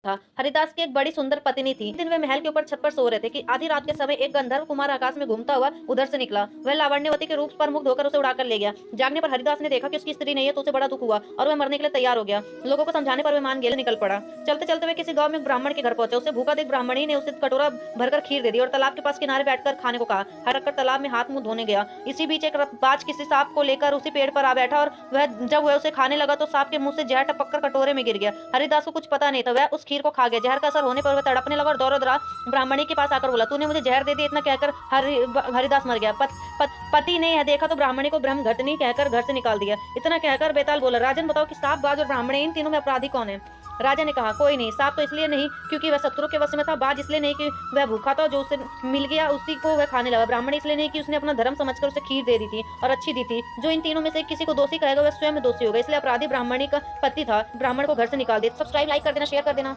था। हरिदास की एक बड़ी सुंदर पत्नी थी। एक दिन वे महल के ऊपर छत पर सो रहे थे कि आधी रात के समय एक गंधर्व कुमार आकाश में घूमता हुआ उधर से निकला। वह लावण्यवती के रूप पर मुग्ध होकर उसे उड़ाकर ले गया। जागने पर हरिदास ने देखा कि उसकी स्त्री नहीं है तो उसे बड़ा दुख हुआ और वह मरने के लिए तैयार हो गया। लोगों को समझाने पर वह मान गया, निकल पड़ा। चलते चलते वे किसी गांव में एक ब्राह्मण के घर पहुंचे। उसे भूखा देख ब्राह्मणी ने उसे कटोरा भरकर खीर दे दी और तालाब के पास किनारे बैठकर खाने को कहा। हटकर तालाब में हाथ मुंह धोने गया। इसी बीच एक बाज किसी सांप को लेकर उसी पेड़ पर आ बैठा और जब वह उसे खाने लगा तो सांप के मुंह से जहर टपक कर कटोरे में गिर गया। हरिदास को कुछ पता नहीं था, वह उस खीर को खा गया। जहर का असर होने पर वह तड़पने लगा और दौरा ब्राह्मणी के पास आकर बोला, तूने मुझे जहर दे दिया। इतना कहकर हरिदास मर गया। पति ने यह देखा तो ब्राह्मणी को ब्रह्म घटनी कहकर घर से निकाल दिया। इतना कहकर बेताल बोला, राजन बताओ कि सांप, बाज और ब्राह्मणी, इन तीनों में अपराधी कौन है? राजा ने कहा, कोई नहीं। सांप तो इसलिए नहीं क्योंकि वह शत्रु के वश में था। बाज इसलिए नहीं कि वह भूखा था, जो उसे मिल गया उसी को वह खाने लगा। ब्राह्मण इसलिए नहीं कि उसने अपना धर्म समझकर उसे खीर दे दी थी और अच्छी दी थी। जो इन तीनों में से किसी को दोषी कहेगा वह स्वयं दोषी होगा। इसलिए अपराधी ब्राह्मणी का पति था। ब्राह्मण को घर से निकाल दिया। सब्सक्राइब, लाइक कर देना, शेयर कर देना।